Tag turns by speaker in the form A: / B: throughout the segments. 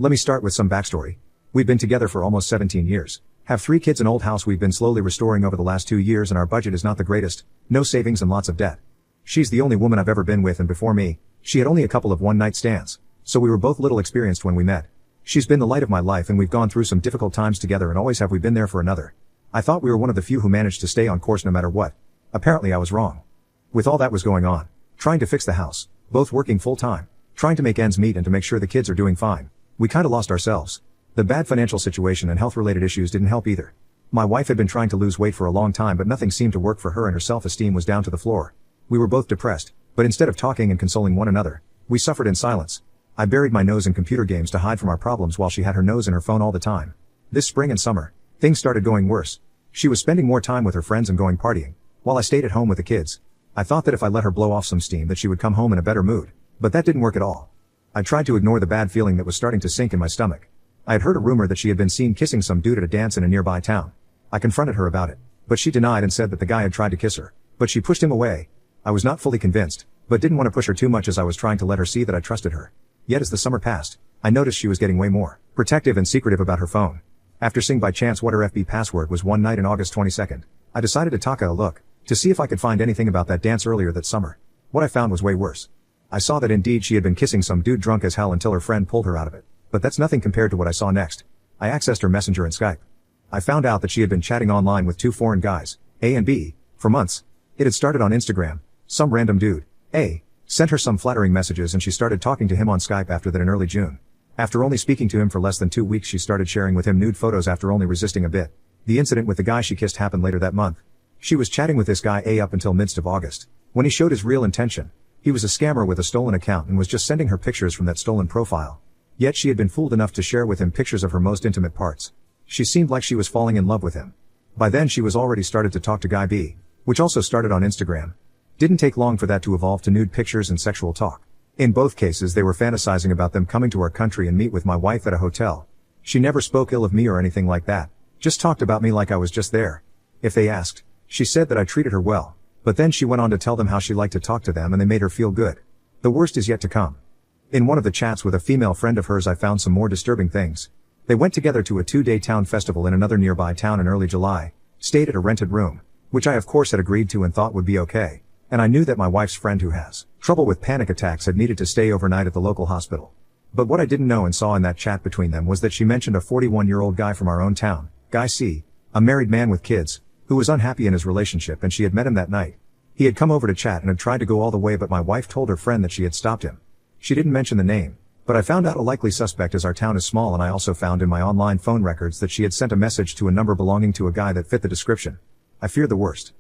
A: Let me start with some backstory. We've been together for almost 17 years. Have 3 kids, an old house we've been slowly restoring over the last 2 years, and our budget is not the greatest, no savings and lots of debt. She's the only woman I've ever been with, and before me, she had only a couple of one-night stands, so we were both little experienced when we met. She's been the light of my life, and we've gone through some difficult times together, and always have we been there for another. I thought we were one of the few who managed to stay on course no matter what. Apparently I was wrong. With all that was going on, trying to fix the house, both working full-time, trying to make ends meet and to make sure the kids are doing fine, we kinda lost ourselves. The bad financial situation and health-related issues didn't help either. My wife had been trying to lose weight for a long time, but nothing seemed to work for her, and her self-esteem was down to the floor. We were both depressed, but instead of talking and consoling one another, we suffered in silence. I buried my nose in computer games to hide from our problems while she had her nose in her phone all the time. This spring and summer, things started going worse. She was spending more time with her friends and going partying, while I stayed at home with the kids. I thought that if I let her blow off some steam that she would come home in a better mood, but that didn't work at all. I tried to ignore the bad feeling that was starting to sink in my stomach. I had heard a rumor that she had been seen kissing some dude at a dance in a nearby town. I confronted her about it, but she denied and said that the guy had tried to kiss her, but she pushed him away. I was not fully convinced, but didn't want to push her too much as I was trying to let her see that I trusted her. Yet as the summer passed, I noticed she was getting way more protective and secretive about her phone. After seeing by chance what her FB password was one night in August 22nd, I decided to take a look, to see if I could find anything about that dance earlier that summer. What I found was way worse. I saw that indeed she had been kissing some dude drunk as hell until her friend pulled her out of it. But that's nothing compared to what I saw next. I accessed her Messenger and Skype. I found out that she had been chatting online with 2 foreign guys, A and B, for months. It had started on Instagram. Some random dude, A, sent her some flattering messages and she started talking to him on Skype after that in early June. After only speaking to him for less than 2 weeks, she started sharing with him nude photos after only resisting a bit. The incident with the guy she kissed happened later that month. She was chatting with this guy A up until midst of August, when he showed his real intention. He was a scammer with a stolen account and was just sending her pictures from that stolen profile. Yet she had been fooled enough to share with him pictures of her most intimate parts. She seemed like she was falling in love with him. By then she was already started to talk to guy B, which also started on Instagram. Didn't take long for that to evolve to nude pictures and sexual talk. In both cases they were fantasizing about them coming to our country and meet with my wife at a hotel. She never spoke ill of me or anything like that, just talked about me like I was just there. If they asked, she said that I treated her well, but then she went on to tell them how she liked to talk to them and they made her feel good. The worst is yet to come. In one of the chats with a female friend of hers I found some more disturbing things. They went together to a 2-day town festival in another nearby town in early July, stayed at a rented room, which I of course had agreed to and thought would be okay, and I knew that my wife's friend who has trouble with panic attacks had needed to stay overnight at the local hospital. But what I didn't know and saw in that chat between them was that she mentioned a 41-year-old guy from our own town, Guy C, a married man with kids, who was unhappy in his relationship and she had met him that night. He had come over to chat and had tried to go all the way, but my wife told her friend that she had stopped him. She didn't mention the name, but I found out a likely suspect as our town is small, and I also found in my online phone records that she had sent a message to a number belonging to a guy that fit the description. I feared the worst.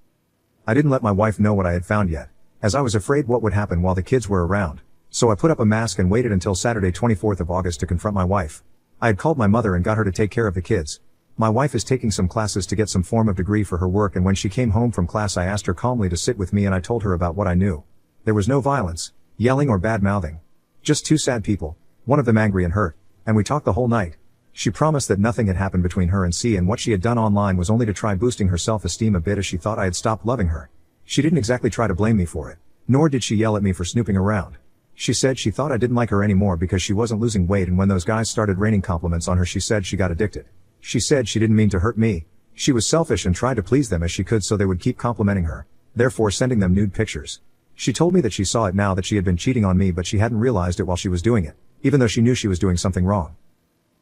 A: I didn't let my wife know what I had found yet, as I was afraid what would happen while the kids were around, so I put up a mask and waited until Saturday 24th of August to confront my wife. I had called my mother and got her to take care of the kids. My wife is taking some classes to get some form of degree for her work, and when she came home from class I asked her calmly to sit with me and I told her about what I knew. There was no violence, yelling or bad-mouthing. Just 2 sad people, one of them angry and hurt, and we talked the whole night. She promised that nothing had happened between her and C, and what she had done online was only to try boosting her self-esteem a bit as she thought I had stopped loving her. She didn't exactly try to blame me for it, nor did she yell at me for snooping around. She said she thought I didn't like her anymore because she wasn't losing weight, and when those guys started raining compliments on her she said she got addicted. She said she didn't mean to hurt me. She was selfish and tried to please them as she could so they would keep complimenting her, therefore sending them nude pictures. She told me that she saw it now that she had been cheating on me, but she hadn't realized it while she was doing it, even though she knew she was doing something wrong.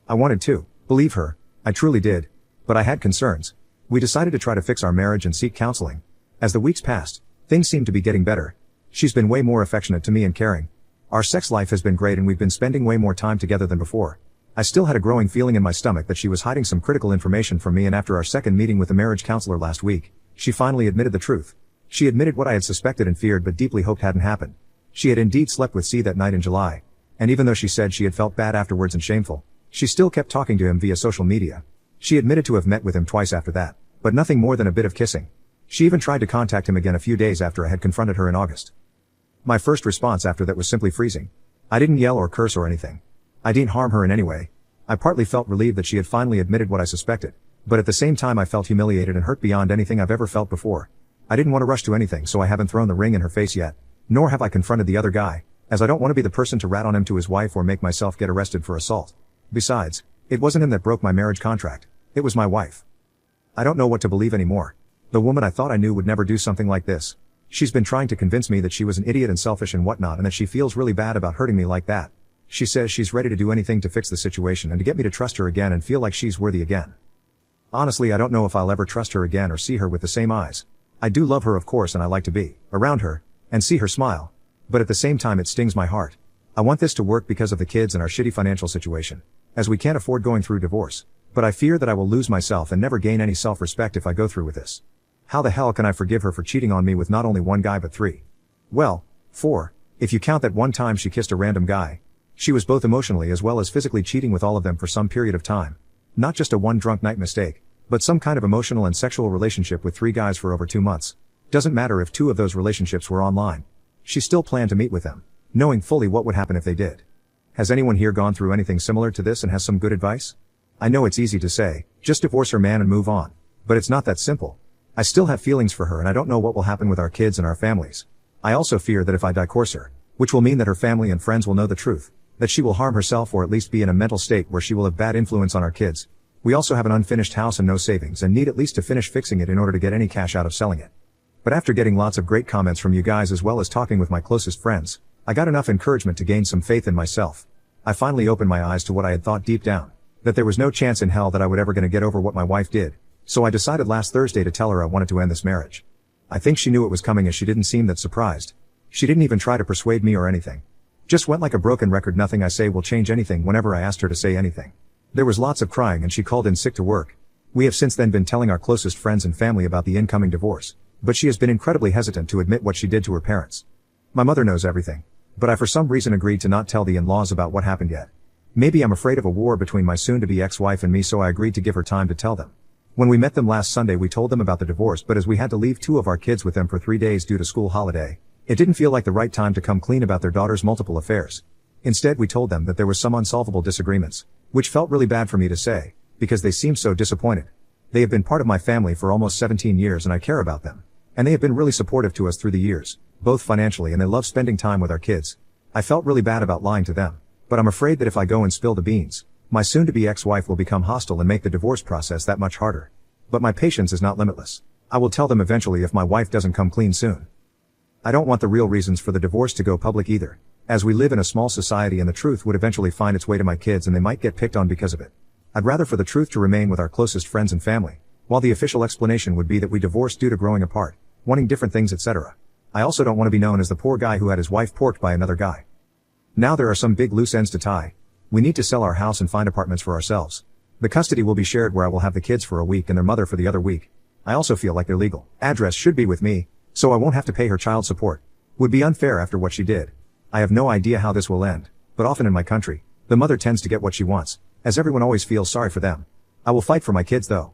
A: I wanted to believe her, I truly did, but I had concerns. We decided to try to fix our marriage and seek counseling. As the weeks passed, things seemed to be getting better. She's been way more affectionate to me and caring. Our sex life has been great and we've been spending way more time together than before. I still had a growing feeling in my stomach that she was hiding some critical information from me, and after our second meeting with the marriage counselor last week, she finally admitted the truth. She admitted what I had suspected and feared but deeply hoped hadn't happened. She had indeed slept with C that night in July, and even though she said she had felt bad afterwards and shameful, she still kept talking to him via social media. She admitted to have met with him twice after that, but nothing more than a bit of kissing. She even tried to contact him again a few days after I had confronted her in August. My first response after that was simply freezing. I didn't yell or curse or anything. I didn't harm her in any way. I partly felt relieved that she had finally admitted what I suspected, but at the same time I felt humiliated and hurt beyond anything I've ever felt before. I didn't want to rush to anything, so I haven't thrown the ring in her face yet, nor have I confronted the other guy, as I don't want to be the person to rat on him to his wife or make myself get arrested for assault. Besides, it wasn't him that broke my marriage contract. It was my wife. I don't know what to believe anymore. The woman I thought I knew would never do something like this. She's been trying to convince me that she was an idiot and selfish and whatnot, and that she feels really bad about hurting me like that. She says she's ready to do anything to fix the situation and to get me to trust her again and feel like she's worthy again. Honestly, I don't know if I'll ever trust her again or see her with the same eyes. I do love her, of course, and I like to be around her and see her smile. But at the same time, it stings my heart. I want this to work because of the kids and our shitty financial situation, as we can't afford going through divorce. But I fear that I will lose myself and never gain any self-respect if I go through with this. How the hell can I forgive her for cheating on me with not only one guy but 3? Well, 4, if you count that one time she kissed a random guy. She was both emotionally as well as physically cheating with all of them for some period of time. Not just a one drunk night mistake, but some kind of emotional and sexual relationship with 3 guys for over 2 months. Doesn't matter if 2 of those relationships were online. She still planned to meet with them, knowing fully what would happen if they did. Has anyone here gone through anything similar to this and has some good advice? I know it's easy to say, just divorce her, man, and move on. But it's not that simple. I still have feelings for her and I don't know what will happen with our kids and our families. I also fear that if I divorce her, which will mean that her family and friends will know the truth, that she will harm herself or at least be in a mental state where she will have bad influence on our kids. We also have an unfinished house and no savings and need at least to finish fixing it in order to get any cash out of selling it. But after getting lots of great comments from you guys as well as talking with my closest friends, I got enough encouragement to gain some faith in myself. I finally opened my eyes to what I had thought deep down, that there was no chance in hell that I would ever gonna get over what my wife did. So I decided last Thursday to tell her I wanted to end this marriage. I think she knew it was coming as she didn't seem that surprised. She didn't even try to persuade me or anything. Just went like a broken record. Nothing I say will change anything whenever I asked her to say anything. There was lots of crying and she called in sick to work. We have since then been telling our closest friends and family about the incoming divorce, but she has been incredibly hesitant to admit what she did to her parents. My mother knows everything, but I for some reason agreed to not tell the in-laws about what happened yet. Maybe I'm afraid of a war between my soon-to-be ex-wife and me, so I agreed to give her time to tell them. When we met them last Sunday, we told them about the divorce, but as we had to leave 2 of our kids with them for 3 days due to school holiday, it didn't feel like the right time to come clean about their daughter's multiple affairs. Instead, we told them that there was some unsolvable disagreements, which felt really bad for me to say, because they seemed so disappointed. They have been part of my family for almost 17 years and I care about them. And they have been really supportive to us through the years, both financially, and they love spending time with our kids. I felt really bad about lying to them, but I'm afraid that if I go and spill the beans, my soon-to-be ex-wife will become hostile and make the divorce process that much harder. But my patience is not limitless. I will tell them eventually if my wife doesn't come clean soon. I don't want the real reasons for the divorce to go public either, as we live in a small society and the truth would eventually find its way to my kids and they might get picked on because of it. I'd rather for the truth to remain with our closest friends and family, while the official explanation would be that we divorced due to growing apart, wanting different things, etc. I also don't want to be known as the poor guy who had his wife porked by another guy. Now there are some big loose ends to tie. We need to sell our house and find apartments for ourselves. The custody will be shared, where I will have the kids for a week and their mother for the other week. I also feel like their legal address should be with me, so I won't have to pay her child support. Would be unfair after what she did. I have no idea how this will end, but often in my country, the mother tends to get what she wants, as everyone always feels sorry for them. I will fight for my kids though.